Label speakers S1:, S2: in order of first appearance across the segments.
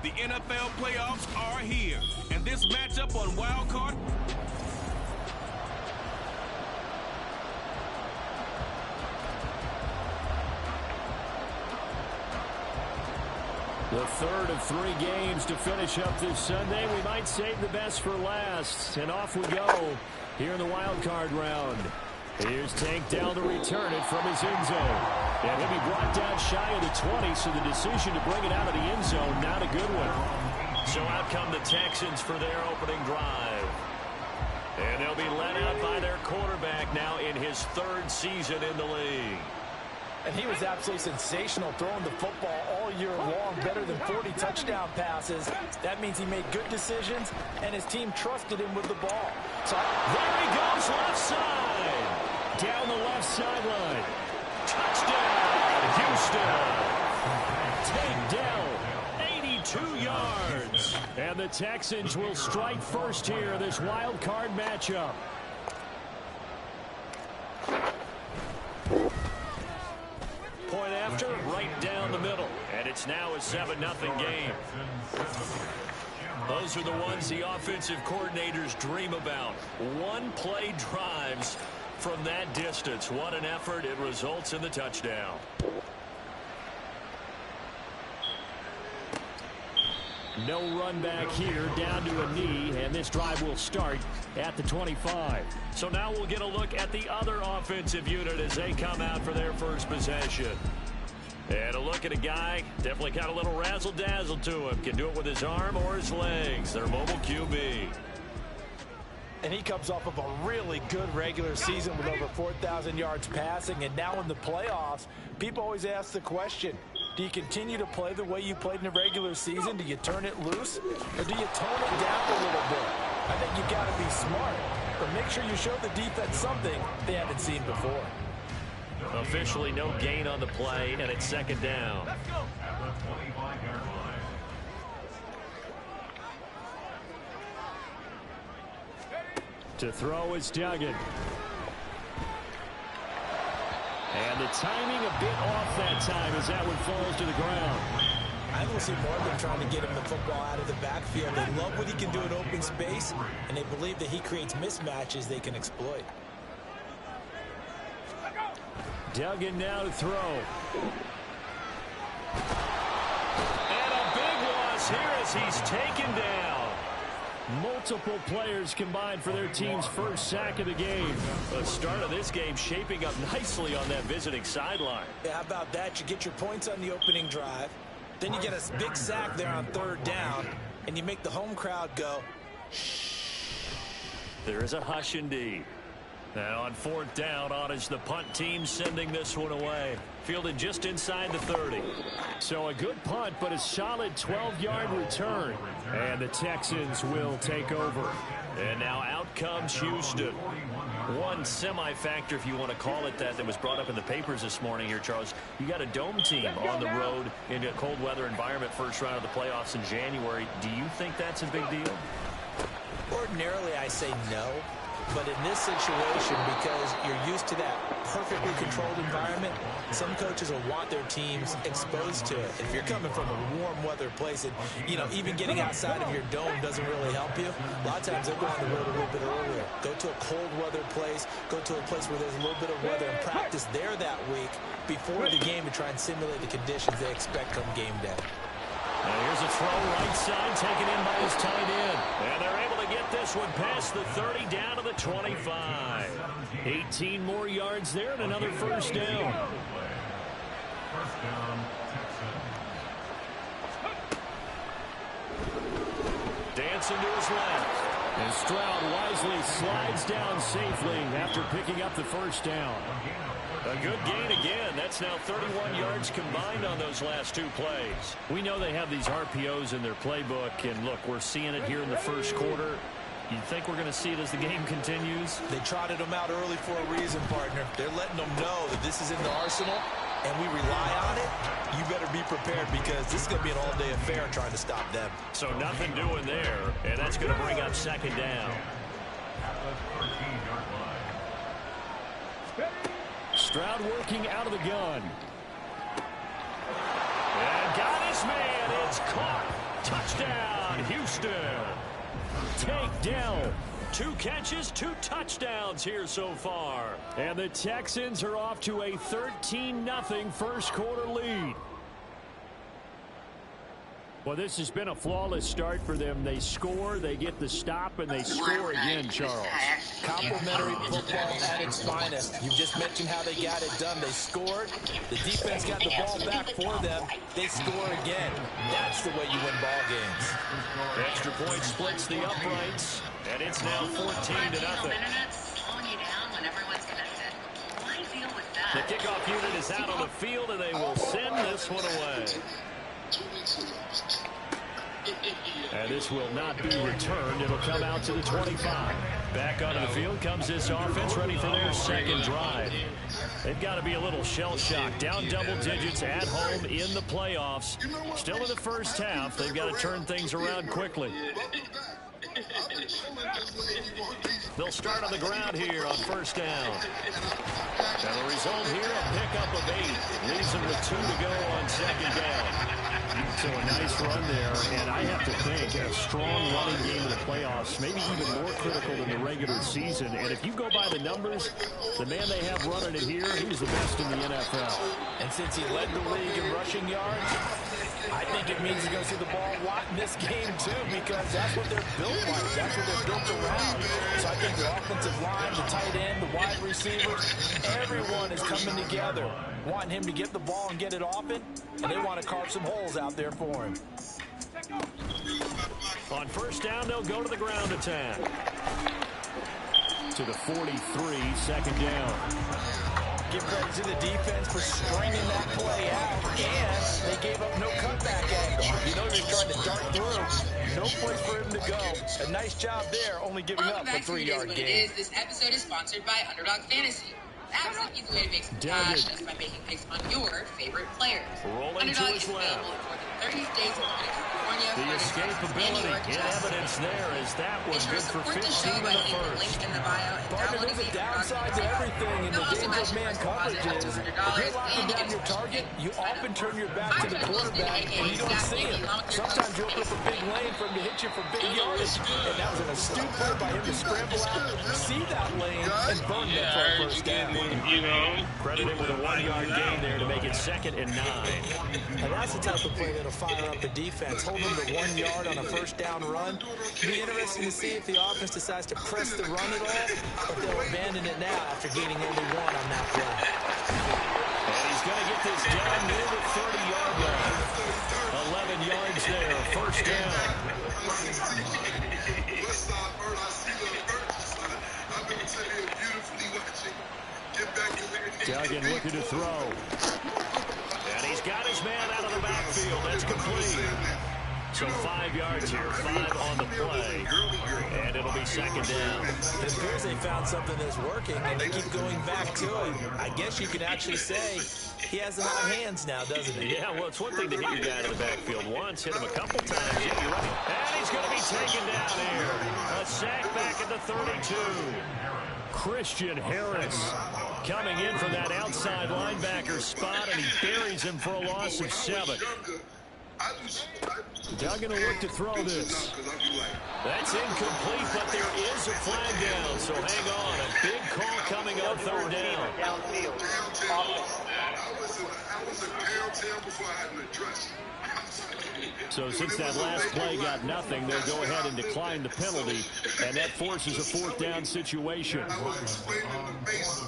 S1: The NFL playoffs are here, and this matchup on Wild Card.
S2: The third of 3 games to finish up this Sunday. We might save the best for last. And off we go here in the wild card round. Here's Tank Dell to return it from his end zone. And he'll be brought down shy of the 20, so the decision to bring it out of the end zone, not a good one. So out come the Texans for their opening drive. And they'll be led out by their quarterback now in his 3rd season in the league.
S3: And he was absolutely sensational throwing the football all year long, better than 40 touchdown passes. That means he made good decisions, and his team trusted him with the ball. So
S2: there he goes, left side. Down the left sideline. Touchdown, Houston. Tank Dell, 82 yards. And the Texans will strike first here in this wild card matchup. Point after, right down the middle. And it's now a 7-0 game. Those are the ones the offensive coordinators dream about. One-play drives from that distance. What an effort. It results in the touchdown. No run back here, down to a knee, and this drive will start at the 25. So now we'll get a look at the other offensive unit as they come out for their first possession. And a look at a guy, definitely got a little razzle-dazzle to him. Can do it with his arm or his legs. Their mobile QB.
S3: And he comes off of a really good regular season with over 4,000 yards passing. And now in the playoffs, people always ask the question, do you continue to play the way you played in the regular season? Do you turn it loose? Or do you tone it down a little bit? I think you've got to be smart. But make sure you show the defense something they haven't seen before.
S2: Officially no gain on the play, and it's 2nd down. To throw is Duggan. And the timing a bit off that time as that one falls to the ground.
S3: I don't see more than trying to get him the football out of the backfield. They love what he can do in open space, and they believe that he creates mismatches they can exploit.
S2: Duggan now to throw. And a big loss here as he's taken down. Multiple players combined for their team's first sack of the game. The start of this game shaping up nicely on that visiting sideline.
S3: Yeah, how about that? You get your points on the opening drive. Then you get a big sack there on 3rd down. And you make the home crowd go, shh.
S2: There is a hush indeed. Now on 4th down, on is the punt team sending this one away. Fielded just inside the 30. So a good punt, but a solid 12-yard return. And the Texans will take over. And now out comes Houston. One semi-factor, if you want to call it that was brought up in the papers this morning here, Charles. You got a dome team on the road in a cold weather environment, first round of the playoffs in January. Do you think that's a big deal?
S3: Ordinarily, I say no. But in this situation, because you're used to that perfectly controlled environment, some coaches will want their teams exposed to it. If you're coming from a warm weather place and, even getting outside of your dome doesn't really help you, a lot of times they'll go on the road a little bit earlier. Go to a cold weather place, go to a place where there's a little bit of weather and practice there that week before the game to try and simulate the conditions they expect come game day.
S2: Now here's a throw right side taken in by his tight end. And they're able to get this one past the 30 down to the 25. 18 more yards there and another first down. Dancing to his left. And Stroud wisely slides down safely after picking up the first down. A good gain again. That's now 31 yards combined on those last 2 plays. We know they have these RPOs in their playbook, and look, we're seeing it here in the first quarter. You think we're going to see it as the game continues?
S3: They trotted them out early for a reason, partner. They're letting them know that this is in the arsenal, and we rely on it. You better be prepared because this is going to be an all-day affair trying to stop them.
S2: So nothing doing there, and that's going to bring up 2nd down. Stroud working out of the gun. And got his man. It's caught. Touchdown, Houston. Take down. 2 catches, 2 touchdowns here so far. And the Texans are off to a 13-0 first quarter lead. Well, this has been a flawless start for them. They score, they get the stop, and they score again, Charles.
S3: Complimentary football at its finest. You just mentioned how they got it done. They scored. The defense got the ball back for them. They score again. That's the way you win ball games.
S2: Extra point splits the uprights, and it's now 14-0. The kickoff unit is out on the field, and they will send this one away. And this will not be returned. It'll come out to the 25. Back onto the field comes this offense, ready for their second drive. They've got to be a little shell-shocked. Down double digits at home in the playoffs. Still in the first half. They've got to turn things around quickly. They'll start on the ground here on first down. And the result here, a pickup of 8. Leaves them with 2 to go on second down. So a nice run there, and I have to think a strong running game in the playoffs, maybe even more critical than the regular season. And if you go by the numbers, the man they have running it here, he's the best in the NFL.
S3: And since he led the league in rushing yards, I think it means he's going to see the ball a lot in this game, too, because that's what they're built like. That's what they're built around. So I think the offensive line, the tight end, the wide receivers, everyone is coming together, wanting him to get the ball and get it often, and they want to carve some holes out there for him.
S2: On first down, they'll go to the ground attack. To the 43, second down.
S3: Give credit to the defense for stringing that play out, and they gave up no cutback angle. You know they're trying to dart through. No place for him to go. A nice job there, only giving up a 3-yard gain.
S4: This episode is sponsored by Underdog Fantasy. That's an easy way to make some cash just by making picks on your favorite players.
S2: Rolling
S4: Underdog
S2: to his
S4: is available
S2: left.
S4: in more than 30 states, including California,
S2: The escapability in evidence there as that was good for 15 in the first.
S4: Link in the bio and
S3: But
S4: download
S3: there's
S4: the
S3: a downside to everything, and the danger of man coverage is if you're locking down your target, you often turn your back to the quarterback and you don't see him. Sometimes you open up a big lane for him to hit you for big yardage, and that was an astute play by him to scramble out, see that lane, and burn that for a first down.
S2: Credited with a 1-yard gain there to make it 2nd and 9.
S3: And that's the type of play that'll fire up the defense. Hold them to 1 yard on a first down run. It'll be interesting to see if the offense decides to press the run at all, or they'll abandon it now after gaining only 1 on that play.
S2: And he's going to get this down near the 30-yard line. 11 yards there, first down. Duggan looking to throw. And he's got his man out of the backfield. That's complete. So 5 yards here, 5 on the play. And it'll be second down.
S3: It appears they found something that's working, and they keep going back to it. I guess you could actually say he has him on hands now, doesn't he?
S2: Yeah, well, it's one thing to hit your guy out of the backfield once, hit him a couple times. Yeah, you're right. And he's going to be taken down here. A sack back at the 32. Christian Harris coming in from that outside linebacker spot, and he buries him for a loss of 7. Duggan will look to throw this. That's incomplete, but there is a flag down, so hang on. A big call coming on third down. So since that last play got nothing, they'll go ahead and decline the penalty, and that forces a 4th down situation.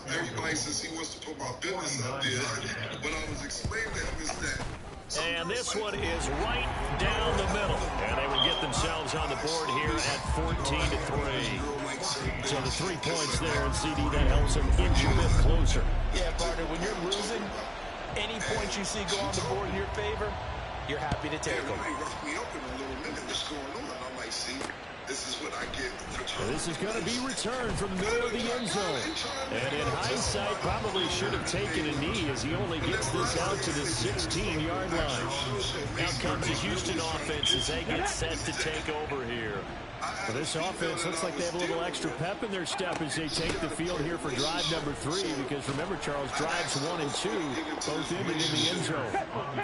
S5: Everybody says he wants to talk about business out there. What I was explaining to him is that.
S2: And this one is right down the middle. And they will get themselves on the board here at 14-3. So the 3 points there, and CD, that helps them inch a bit closer.
S3: Yeah, partner, when you're losing, any points you see go on the board in your favor, you're happy to take them.
S5: It might rough me up in a little minute what's going on. I might see, this is what I get for trying.
S2: This is going to be returned from the middle of the end zone. And in hindsight, probably should have taken a knee as he only gets this out to the 16-yard line. Now comes the Houston offense as they get set to take over here.
S6: Well, this offense looks like they have a little extra pep in their step as they take the field here for drive number 3. Because remember, Charles, drives 1 and 2 both ended in the end zone.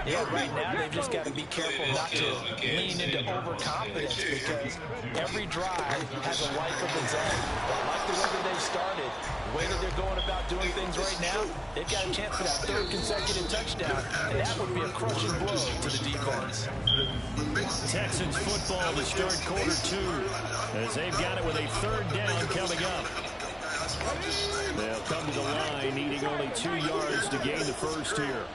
S3: Yeah, right now they've just got to be careful not to lean into overconfidence because every drive has a life of its own. But like the way that they've started, the way that they're going about doing things right now, they've got a chance for that 3rd consecutive touchdown, and that would be a crushing blow to the defense.
S2: Texans football to start quarter 2 as they've got it with a 3rd down coming up. They'll come to the line needing only 2 yards to gain the first here.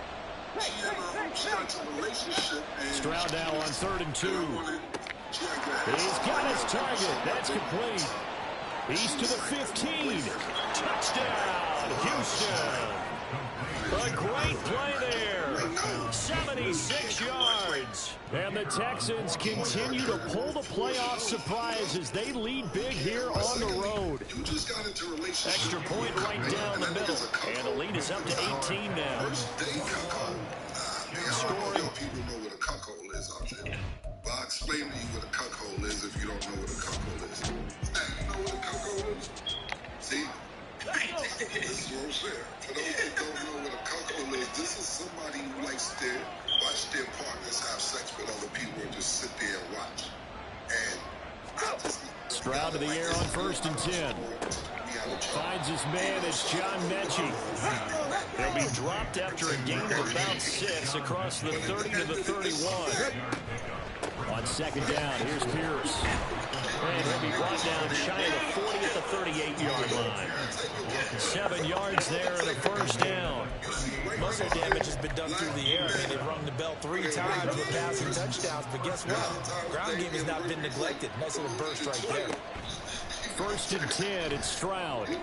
S2: Stroud now on 3rd and 2. He's got his target. That's complete. He's to the 15. Touchdown, Houston. A great play there. 76 yards. And the Texans continue to pull the playoff surprise as they lead big here on the road. Extra point right down the middle. And the lead is up to 18 now.
S5: Scoring. People know what a cuckold is out there. But I'll explain to you what a cuckold is if you don't know what a cuckold is. Hey, you know what a cuckold is? See? This is what I'm saying. For those that don't know what a cuckold is, this is somebody who likes to watch their partners have sex with other people and just sit there and watch. And I just...
S2: Stroud to the air on 1st and 10. Finds his man. It's John Mechie. He'll be dropped after a gain of about 6 across the 30 to the 31. On 2nd down, here's Pierce. And he'll be brought down shy of the 40 at the 38-yard line. 7 yards there and a 1st down.
S3: Most of the damage has been done through the air. I mean, they've rung the bell 3 times with passing touchdowns, but guess what? Ground game has not been neglected. Nice little burst right there.
S2: 1st and 10, it's Stroud. And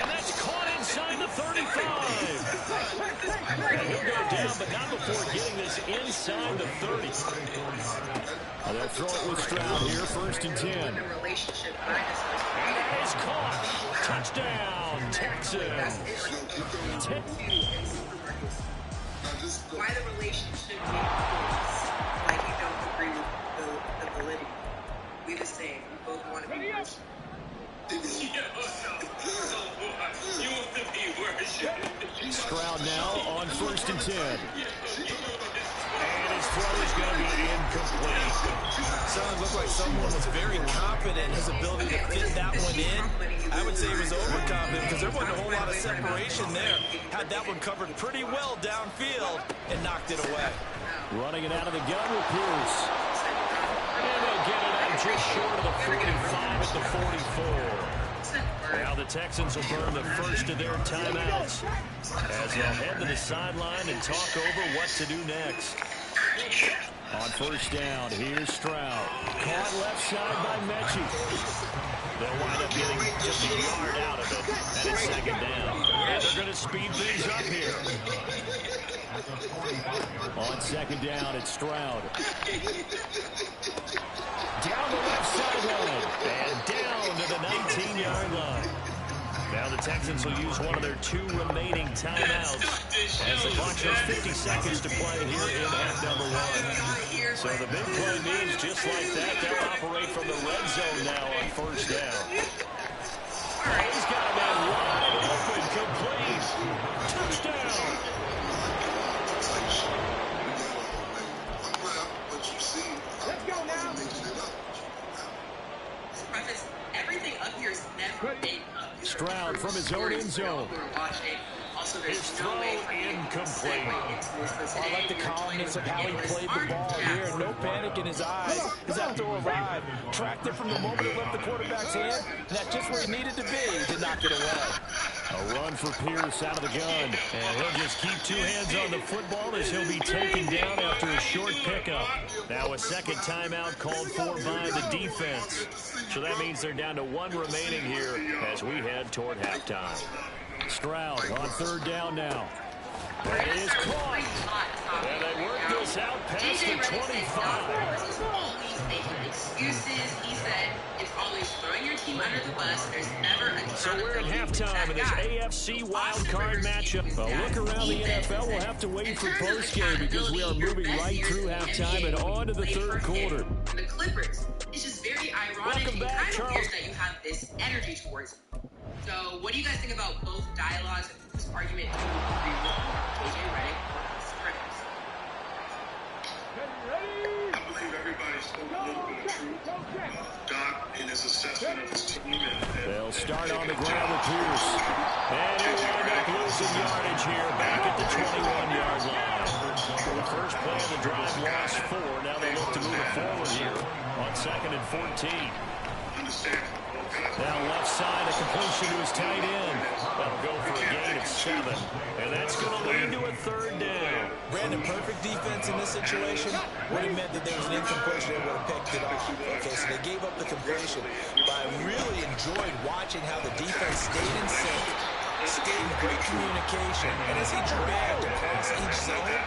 S2: that's caught inside the 35. And he'll go down, but not before getting this inside the 30. And they'll throw it with Stroud here, 1st and 10. And that is caught. Touchdown, Texans.
S4: Why the relationship like you don't agree with the validity. We the same. We both want to be worshipped.
S2: Stroud now on 1st and 10. And his throw is going to be incomplete.
S3: So it looked like someone was very confident in his ability to fit that one in. I would say he was overconfident because there wasn't a whole lot of separation there. Had that one covered pretty well downfield and knocked it away.
S2: Running it out of the gun with Pierce. And they'll get it out just short of the 45 at the 44. Now the Texans will burn the first of their timeouts as they'll head to the sideline and talk over what to do next. On 1st down, here's Stroud. Caught left side by Mechie. They'll wind up getting just a yard out of it. And it's 2nd down. And they're going to speed things up here. On 2nd down, it's Stroud. Down the left sideline. And down to the 19-yard line. Now the Texans will use one of their 2 remaining timeouts as the clock shows 50 seconds to play here in half number 1. So the big play means just like that, they'll operate from the red zone now on 1st down. He's got a man wide open, complete. Touchdown.
S4: Let's go now. Everything up here is never big up.
S2: Stroud from his own end zone. His throw incomplete.
S3: I like the calmness of how he played the ball here. No panic in his eyes. His after arrived. Tracked it from the moment it left the quarterback's hand. And that's just where he needed to be to knock it away.
S2: A run for Pierce out of the gun. And he'll just keep 2 hands on the football as he'll be taken down after a short pickup. Now a 2nd timeout called for by the defense. So that means they're down to 1 remaining here as we head toward halftime. Stroud on 3rd down now. It is caught. And they work this out past the 25.
S4: He's making excuses. He said, it's team under the bus. There's never a
S2: So we're at halftime in this AFC wildcard matchup. A look around the NFL. We'll have to wait for postgame because we are moving right through halftime and on to the third quarter.
S4: The Clippers. It's just very ironic and kind of weird that you have this energy towards them. So what do you guys think about both dialogues and this argument? KJ Redick scripts.
S5: I believe everybody spoke a little bit of truth. Doc, in his assessment of his team,
S2: they'll start on the ground with Pierce. And he'll wind up losing yardage here back at the 21-yard line. The first play of the drive lost 4. Now they look to move it forward here on 2nd and 14. Now left side, a completion to his tight end. That'll go for a gain of 7. And that's going to lead to a 3rd down.
S3: Brandon, perfect defense in this situation would have meant that there was an incompletion that would have picked it off. Okay, so they gave up the completion. But I really enjoyed watching how the defense stayed in sync, stayed in great communication. And as he dragged across each zone,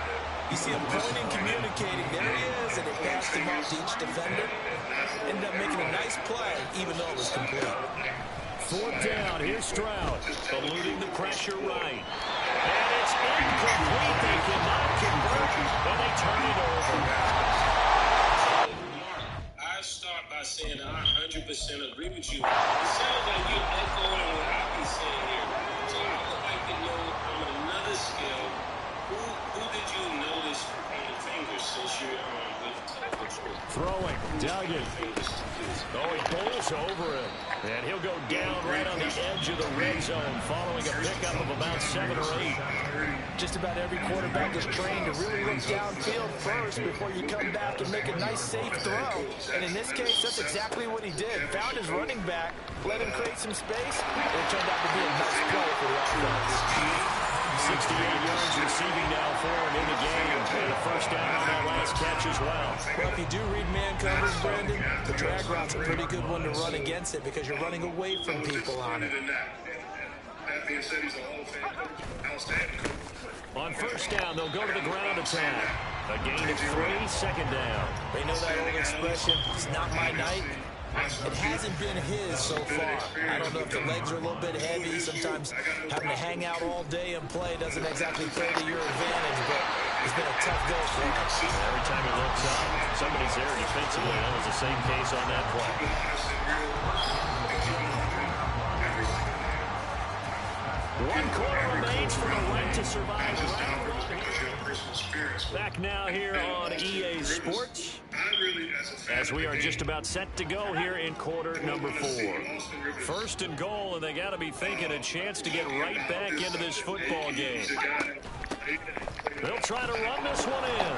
S3: you see him pointing, communicating. There he is, and it passed him off to each defender. Ended up making a nice play, even though it was complete.
S2: 4th down. Here's Stroud, eluding the pressure right. And it's incomplete. They cannot convert, and they turn it over.
S7: I start by saying I 100% agree with you. It sounds like you're echoing what I be saying here. So I would like to know on another scale, who did you notice on the fingers since you're with the
S2: throwing, diggg. Oh, he pulls over it. And he'll go down right on the edge of the red zone following a pickup of about 7 or 8.
S3: Just about every quarterback is trained to really look downfield first before you come back and make a nice, safe throw. And in this case, that's exactly what he did. Found his running back, let him create some space, and it turned out to be a nice play for the offense.
S2: 68 yards receiving now for him in the game. And a 1st down on that last catch as well.
S3: Well, if you do read man coverage, Brandon, the drag route's a pretty good one to run against it because you're running away from people on it.
S5: That being said, he's a Hall of Fame coach. Outstanding coach.
S2: On 1st down, they'll go to the ground attack. A gain of 3, 2nd down.
S3: They know that old expression, it's not my night. It hasn't been his so far. I don't know if the legs are a little bit heavy. Sometimes having to hang out all day and play doesn't exactly play to your advantage, but it's been a tough go for him.
S2: Every time he looks up, somebody's there defensively. That was the same case on that play. 1 quarter remains for the right to survive. Back now here on EA Sports, as we are just about set to go here in quarter number 4. 1st and goal, and they got to be thinking a chance to get right back into this football game. They'll try to run this one in.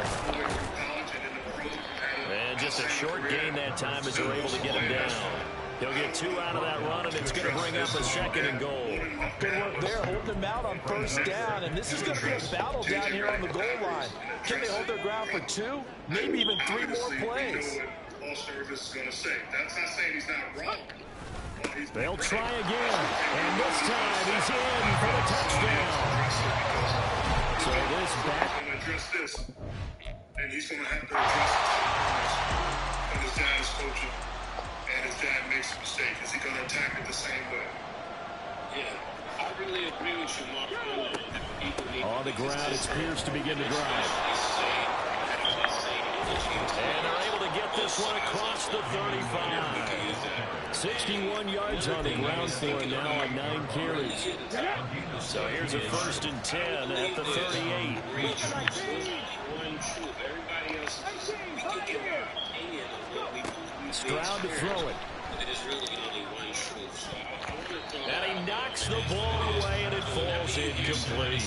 S2: And just a short gain that time as they're able to get him down. He'll get 2 out of that run, and it's going to bring up a 2nd and goal.
S3: Good work there, holding him out on 1st down, and this is going to be a battle down here on the goal line. Can they hold their ground for 2, maybe even 3 more plays?
S2: They'll try again, and this time he's in for the touchdown. So this back.
S5: Address this, and he's going to have to address it. And his dad is coaching. And his dad makes a mistake. Is he going to attack it the same way?
S7: Yeah, I really agree with you, Marko.
S2: On the ground, it's Pierce to begin the drive. And they're able to get this one across the 35. 61 yards on the ground for him now on 9 carries. So here's a 1st and 10 at the 38. Stroud to throw it. And he knocks the ball away, and it falls incomplete.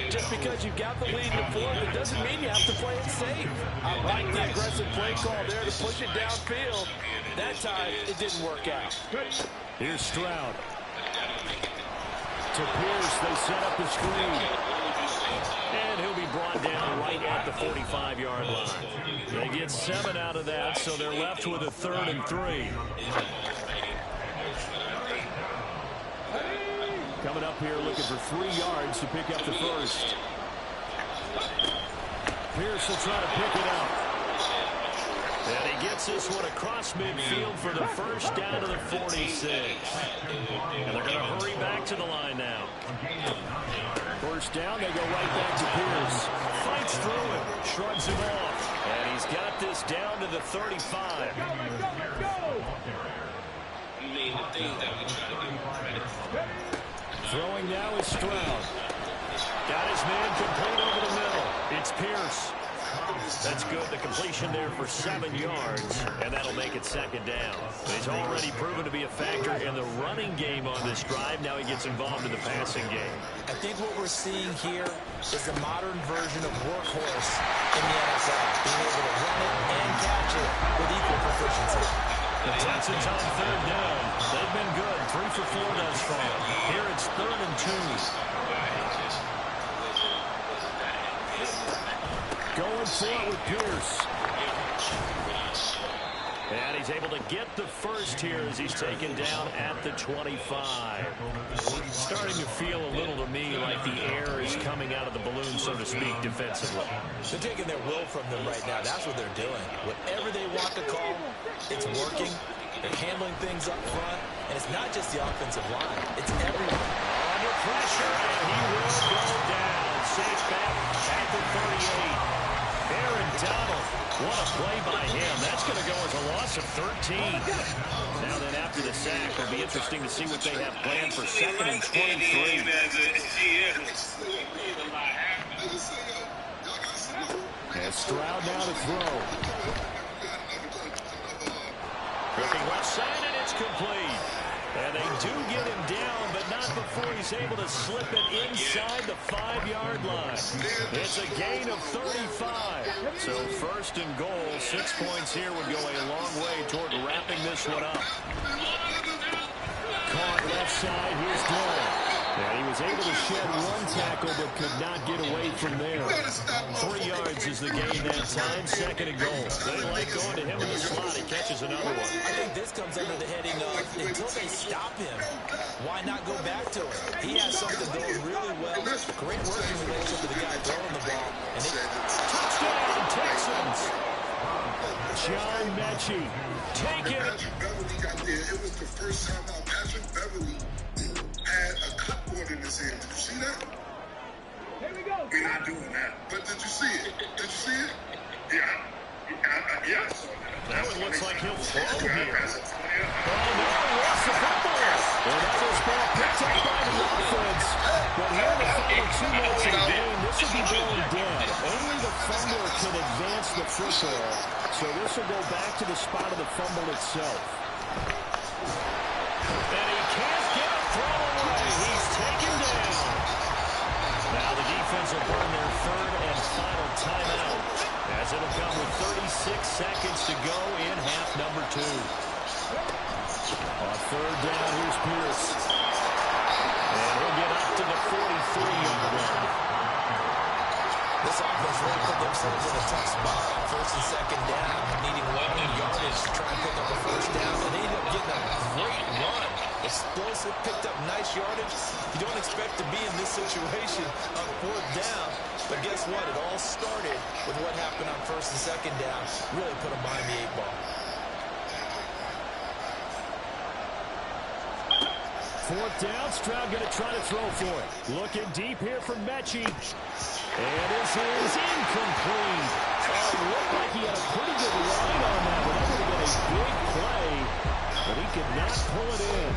S3: Just because you've got the lead in the 4th, it doesn't mean you have to play it safe. I like the aggressive play call there to push it downfield. That time, it didn't work out.
S2: Here's Stroud. To Pierce, they set up the screen. And he'll be brought down right at the 45-yard line. They get 7 out of that, so they're left with a 3rd and 3. Coming up here looking for 3 yards to pick up the 1st. Pierce will try to pick it up. And he gets Gets this one across midfield for the first down to the 46. And they're going to hurry back to the line now. First down, they go right back to Pierce. Fights through it, shrugs him off. And he's got this down to the 35. Throwing now is Stroud. Got his man complete over the middle. It's Pierce. That's good. The completion there for 7 yards, and that'll make it second down. He's already proven to be a factor in the running game on this drive. Now he gets involved in the passing game.
S3: I think what we're seeing here is the modern version of workhorse in the NFL, being able to run it and catch it with equal proficiency.
S2: The Texans on third down. They've been good. 3 for 4 thus far. Here it's 3rd and 2. Going for it with Pierce. And he's able to get the first here as he's taken down at the 25. Starting to feel a little to me like the air is coming out of the balloon, so to speak, defensively.
S3: They're taking their will from them right now. That's what they're doing. Whatever they want to call, it's working. They're handling things up front. And it's not just the offensive line. It's everyone.
S2: Under pressure, and he will go down. Safe back at the 38. Aaron Donald, what a play by him. That's going to go as a loss of 13. Now then, after the sack, it'll be interesting to see what they have planned for 2nd and 23. And Stroud now to throw. Looking left side, and it's complete. And they do get him down, but not before he's able to slip it inside the 5-yard line. It's a gain of 35. So 1st and goal, 6 points here would go a long way toward wrapping this one up. Caught left side, here's Dillon. And he was able to shed 1 tackle, but could not get away from there. 3 yards is the gain that time, 2nd and goal. They like going to him in the slot. He catches another one.
S3: I think this comes under the heading of, until they stop him, why not go back to him? He has something going really well. Great working relationship with the guy throwing the ball. And
S2: touchdown, Texans! John Mechie taking it.
S5: Beverly got there. It was the first time now Patrick Beverly had a clipboard in his hand. Did you see that?
S8: Here we go.
S5: We're not doing that. But did you see it? Did you see it? Yeah. Yeah, I saw that.
S2: That one looks like he'll throw here.
S5: Oh,
S2: no, he lost the football. Well, that was ball picked up by the offense. But here in the final 2 minutes of the game, this will be going dead. Only the fumbler can advance the football. So this will go back to the spot of the fumble itself. And he can't get a throw away. He's taken down. Now the defense will burn their 3rd and final timeout, as it'll come with 36 seconds to go in half number 2. On 3rd down, here's Pierce. And he'll get up to the 43-yard line.
S3: this offense really put themselves in a tough spot on 1st and 2nd down, needing long yardage to try and pick up a 1st down. And they ended up getting a great run. Explosive, picked up nice yardage. You don't expect to be in this situation on 4th down. But guess what? It all started with what happened on 1st and 2nd down. Really put them behind the 8 ball.
S2: 4th down, Stroud going to try to throw for it. Looking deep here for Mechie. And this is incomplete. Oh, it looked like he had a pretty good line on that, but that would have been a big play. But he could not pull it in.